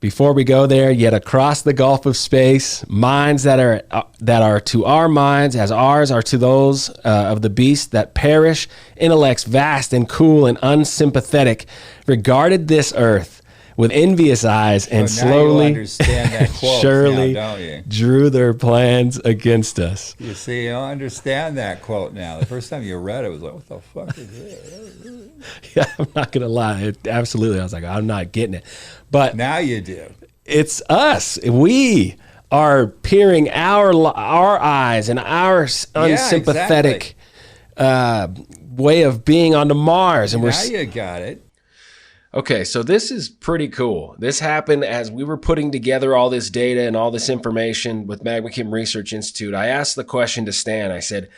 Before we go there, yet across the gulf of space, minds that are to our minds as ours are to those of the beasts that perish, intellects vast and cool and unsympathetic, regarded this earth with envious eyes and So now slowly you understand that quote surely now, don't you? drew their plans against us. You see, you don't understand that quote now. The first time you read it, it was like, what the fuck is this? Yeah, I'm not going to lie. Absolutely. I was like, I'm not getting it. But Now you do. it's us. We are peering our eyes and our unsympathetic way of being onto Mars. And Now you got it. Okay, so this is pretty cool. This happened as we were putting together all this data and all this information with MagmaChem Research Institute. I asked the question to Stan. I said,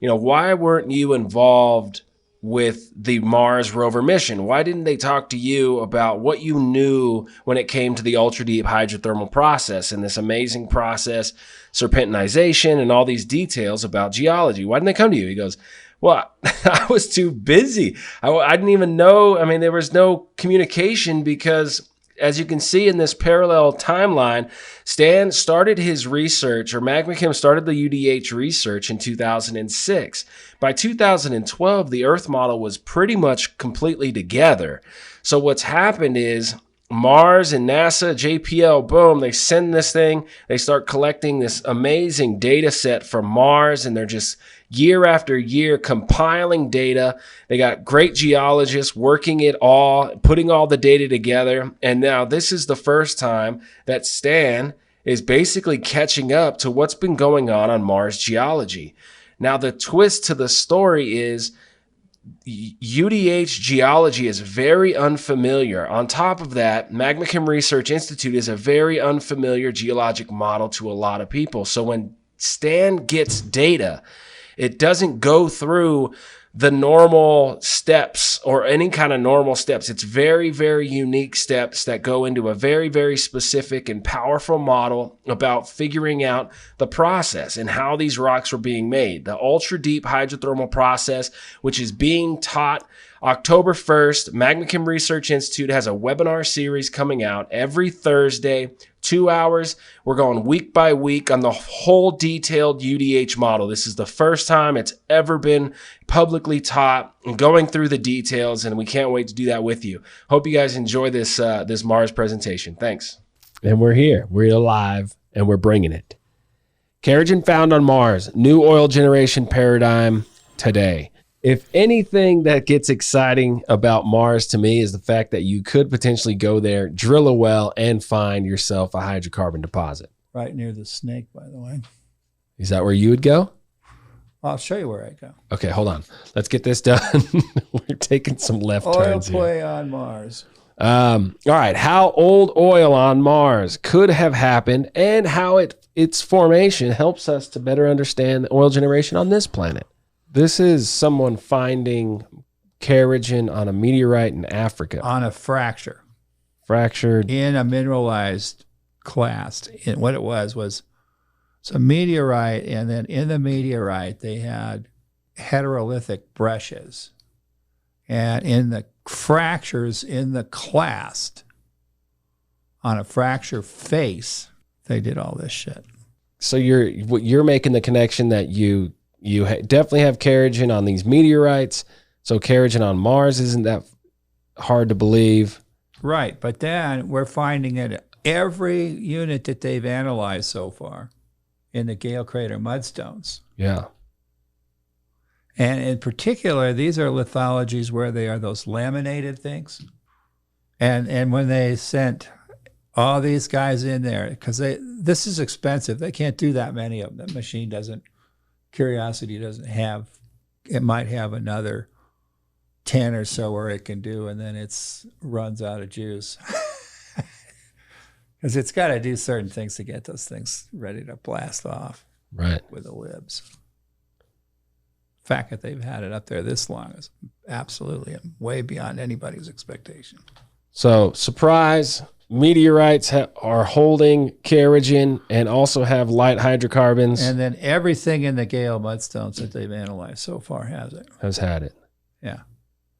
why weren't you involved with the Mars rover mission? Why didn't they talk to you about what you knew when it came to the ultra-deep hydrothermal process and this amazing process, serpentinization, and all these details about geology? Why didn't they come to you? He goes, well, I was too busy. I didn't even know. I mean, there was no communication because, as you can see in this parallel timeline, Stan started his research, or MagmaChem started the UDH research in 2006. By 2012, the Earth model was pretty much completely together. So what's happened is Mars and NASA, JPL, boom, they send this thing. They start collecting this amazing data set from Mars, and they're just year after year compiling data. They got great geologists working it all, putting all the data together. And now this is the first time that Stan is basically catching up to what's been going on Mars geology. Now, the twist to the story is UDH geology is very unfamiliar. On top of that, MagmaChem Research Institute is a very unfamiliar geologic model to a lot of people. So when Stan gets data, it doesn't go through the normal steps or any kind of normal steps. It's very, very unique steps that go into a very, very specific and powerful model about figuring out the process and how these rocks were being made. The ultra deep hydrothermal process, which is being taught October 1st. MagmaChem Research Institute has a webinar series coming out every Thursday, 2 hours. We're going week by week on the whole detailed UDH model. This is the first time it's ever been publicly taught and going through the details, and we can't wait to do that with you. Hope you guys enjoy this this Mars presentation. Thanks. And we're here. We're alive, and we're bringing it. Kerogen found on Mars. New oil generation paradigm today. If anything that gets exciting about Mars to me is the fact that you could potentially go there, drill a well, and find yourself a hydrocarbon deposit. Right near the snake, by the way. Is that where you would go? I'll show you where I go. Okay, hold on. Let's get this done. We're taking some left turns here. Oil play on Mars. All right. How old oil on Mars could have happened and how its formation helps us to better understand oil generation on this planet. This is someone finding kerogen on a meteorite in Africa. On a fracture. Fractured. In a mineralized clast. And what it was a meteorite, and then in the meteorite they had heterolithic breccias. And in the fractures in the clast, on a fracture face, they did all this shit. So you're making the connection that you definitely have kerogen on these meteorites. So kerogen on Mars isn't that hard to believe. Right, but then we're finding it every unit that they've analyzed so far in the Gale crater mudstones. Yeah. And in particular, these are lithologies where they are those laminated things. And when they sent all these guys in there, because this is expensive. They can't do that many of them. The machine doesn't. Curiosity doesn't have, it might have another 10 or so where it can do, and then it's runs out of juice. Because it's got to do certain things to get those things ready to blast off. Right. With the libs. The fact that they've had it up there this long is absolutely way beyond anybody's expectation. So, surprise. Meteorites are holding kerogen and also have light hydrocarbons. And then everything in the Gale mudstones that they've analyzed so far has it. Has had it. Yeah.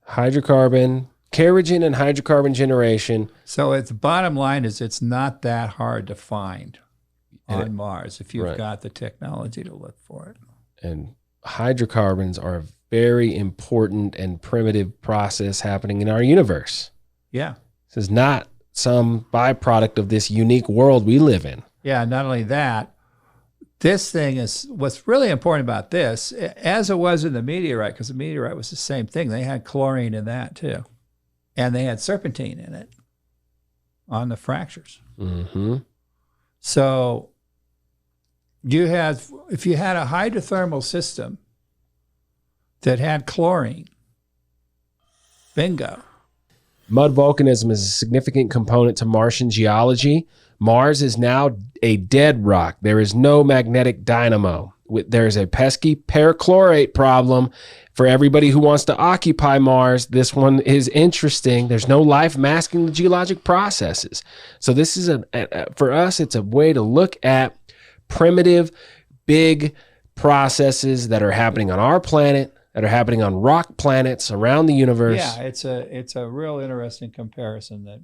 Hydrocarbon, Kerogen and hydrocarbon generation. So the bottom line is it's not that hard to find on Mars if you've got the technology to look for it. And hydrocarbons are a very important and primitive process happening in our universe. Yeah. This is not some byproduct of this unique world we live in. Yeah, not only that, this thing is, what's really important about this, as it was in the meteorite, because the meteorite was the same thing, they had chlorine in that too. And they had serpentine in it on the fractures. Mm-hmm. So if you had a hydrothermal system that had chlorine, bingo. Mud volcanism is a significant component to Martian geology. Mars is now a dead rock. There is no magnetic dynamo. There is a pesky perchlorate problem for everybody who wants to occupy Mars. This one is interesting. There's no life masking the geologic processes. So this is for us, it's a way to look at primitive, big processes that are happening on our planet, that are happening on rock planets around the universe. Yeah, it's a real interesting comparison that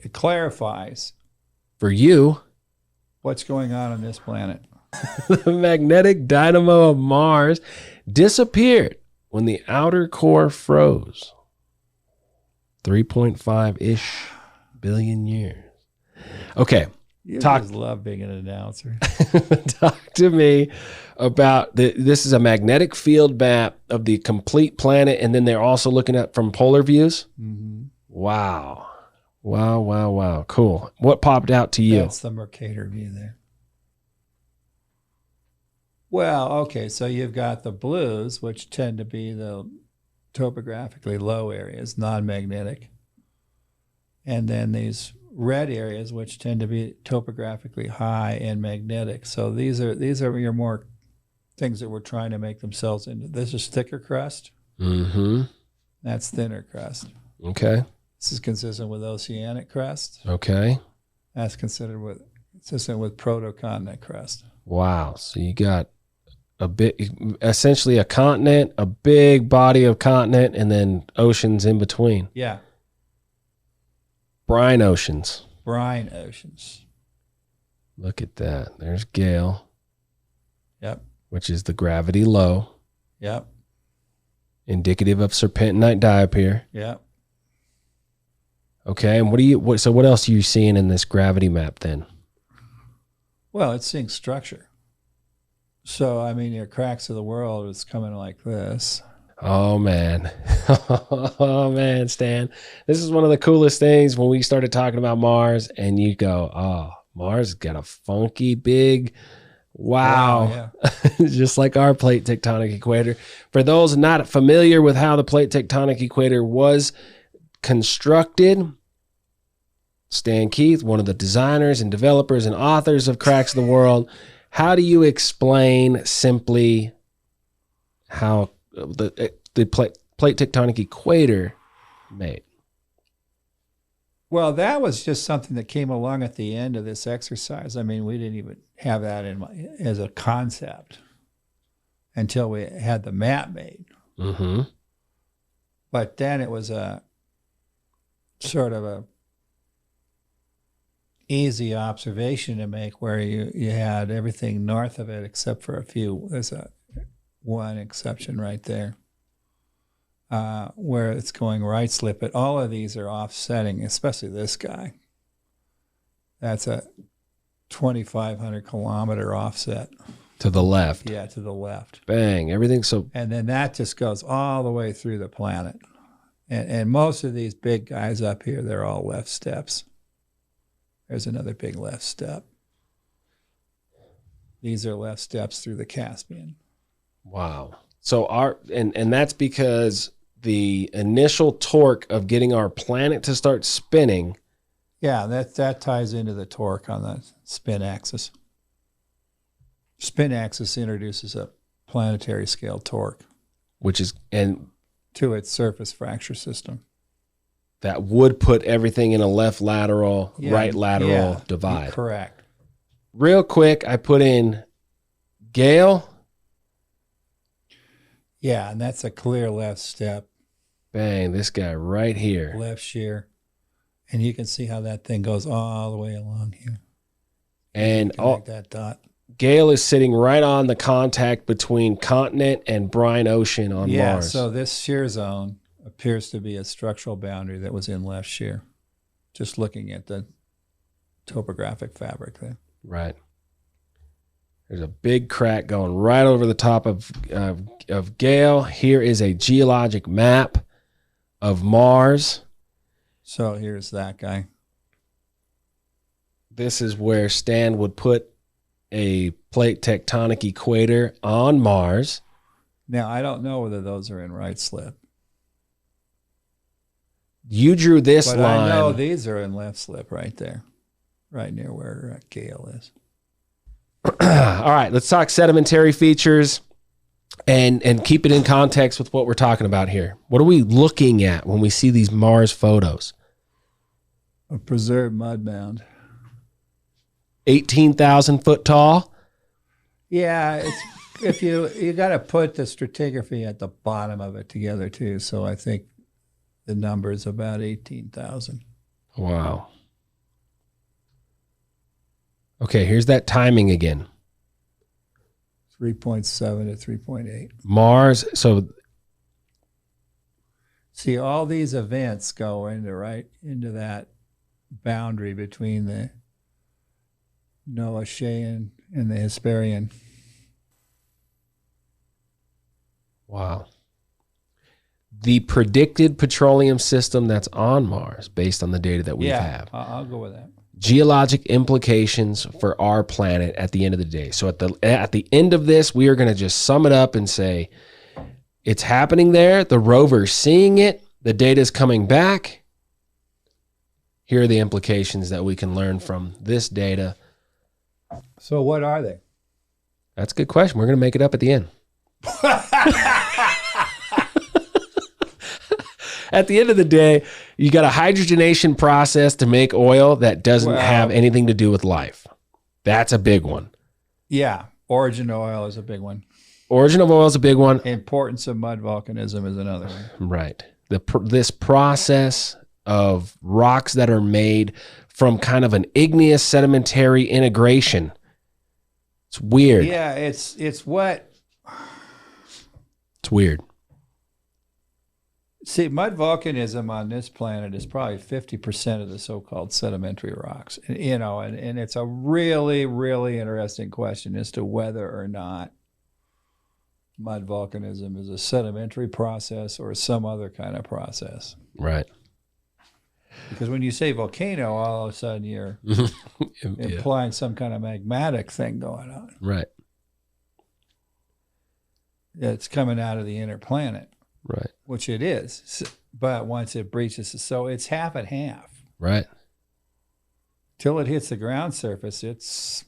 it clarifies for you what's going on this planet. The magnetic dynamo of Mars disappeared when the outer core froze. 3.5-ish billion years. Okay. You just love being an announcer. Talk to me about this is a magnetic field map of the complete planet, and then they're also looking at from polar views. Mm-hmm. Wow. Wow. Cool. What popped out to you? That's the Mercator view there. Well, okay, so you've got the blues, which tend to be the topographically low areas, non-magnetic. And then these red areas, which tend to be topographically high and magnetic. So these are your more things that we're trying to make themselves into. This is thicker crust. Mm-hmm. That's thinner crust. Okay. This is consistent with oceanic crust. Okay. That's consistent with protocontinent crust. Wow. So you got essentially a continent, a big body of continent, and then oceans in between. Yeah. Brine oceans. Look at that. There's Gale. Yep. Which is the gravity low. Yep. Indicative of serpentinite diapir. Yep. Okay, and what else are you seeing in this gravity map then? Well, it's seeing structure. So, I mean, your cracks of the world is coming like this. Oh, man. Oh, man, Stan. This is one of the coolest things when we started talking about Mars, and you go, oh, Mars got a funky big, wow. Yeah. Just like our plate tectonic equator. For those not familiar with how the plate tectonic equator was constructed, Stan Keith, one of the designers and developers and authors of Cracks of the World, how do you explain simply how the plate tectonic equator made? Well, that was just something that came along at the end of this exercise. I mean, we didn't even have that as a concept until we had the map made. Mm-hmm. But then it was a sort of a easy observation to make, where you had everything north of it except for a few. There's one exception right there, where it's going right slip. But all of these are offsetting, especially this guy. That's a 2,500 kilometer offset. To the left. Yeah, to the left. Bang, everything so. And then that just goes all the way through the planet. And most of these big guys up here, they're all left steps. There's another big left step. These are left steps through the Caspian. Wow. So and that's because the initial torque of getting our planet to start spinning. Yeah, that ties into the torque on the spin axis. Spin axis introduces a planetary scale torque, which is to its surface fracture system. That would put everything in a left lateral, right lateral divide. Correct. Real quick, I put in Gale. Yeah, and that's a clear left step. Bang, this guy right here. Left shear. And you can see how that thing goes all the way along here. And connect that dot. Gale is sitting right on the contact between continent and brine ocean on Mars. So this shear zone appears to be a structural boundary that was in left shear, just looking at the topographic fabric there. Right. There's a big crack going right over the top of Gale. Here is a geologic map of Mars. So here's that guy. This is where Stan would put a plate tectonic equator on Mars. Now, I don't know whether those are in right slip. You drew this but line. I know these are in left slip right there, right near where Gale is. All right, let's talk sedimentary features and keep it in context with what we're talking about here. What are we looking at when we see these Mars photos? A preserved mud mound. 18,000 foot tall? Yeah, it's if you got to put the stratigraphy at the bottom of it together too. So I think the number is about 18,000. Wow. Okay, here's that timing again. 3.7 to 3.8. Mars, so see all these events go into that boundary between the Noachian and the Hesperian. wow. The predicted petroleum system that's on Mars based on the data that we have. I'll go with that. Geologic implications for our planet at the end of the day. So at the end of this, we are going to just sum it up and say it's happening there. The rover's seeing it. The data is coming back. Here are the implications that we can learn from this data. So what are they? That's a good question. We're going to make it up at the end. At the end of the day, you got a hydrogenation process to make oil that doesn't have anything to do with life. That's a big one. Yeah. Origin of oil is a big one. Origin of oil is a big one. Importance of mud volcanism is another one. Right. This process of rocks that are made from kind of an igneous sedimentary integration. It's weird. Yeah, it's what... It's weird. See, mud volcanism on this planet is probably 50% of the so-called sedimentary rocks. And, and it's a really, really interesting question as to whether or not mud volcanism is a sedimentary process or some other kind of process. Right. Because when you say volcano, all of a sudden you're implying some kind of magmatic thing going on. Right. It's coming out of the inner planet. Right. Which it is. But once it breaches, so it's half and half. Right. Till it hits the ground surface,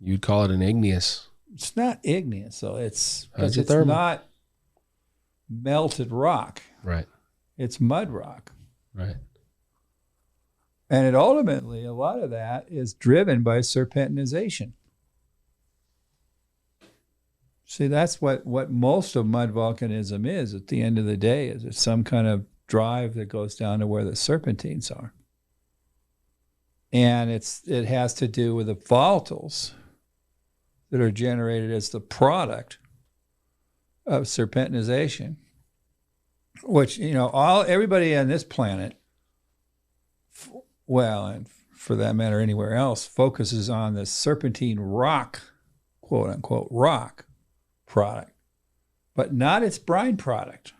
you'd call it an igneous. It's not igneous, so it's not melted rock. Right. It's mud rock. Right. And it ultimately, a lot of that is driven by serpentinization. See, that's what most of mud volcanism is at the end of the day, is it's some kind of drive that goes down to where the serpentines are. And it has to do with the volatiles that are generated as the product of serpentinization, which, everybody on this planet, and for that matter anywhere else, focuses on the serpentine rock, quote unquote, rock product, but not its brine product.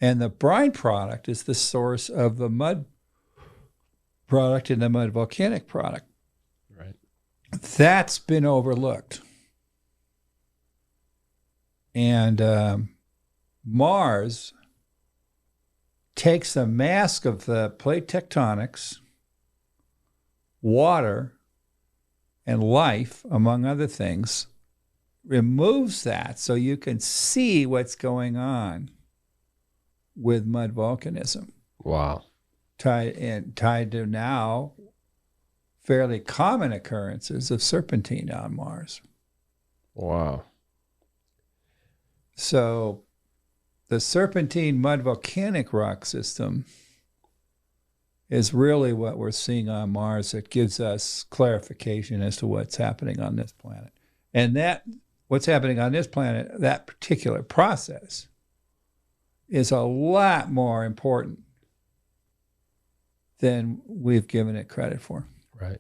And the brine product is the source of the mud product and the mud volcanic product. Right. That's been overlooked. And Mars takes the mask of the plate tectonics, water, and life, among other things, removes that so you can see what's going on with mud volcanism. Wow. Tied to now fairly common occurrences of serpentine on Mars. Wow. So the serpentine mud volcanic rock system is really what we're seeing on Mars that gives us clarification as to what's happening on this planet. And that what's happening on this planet, that particular process, is a lot more important than we've given it credit for. Right.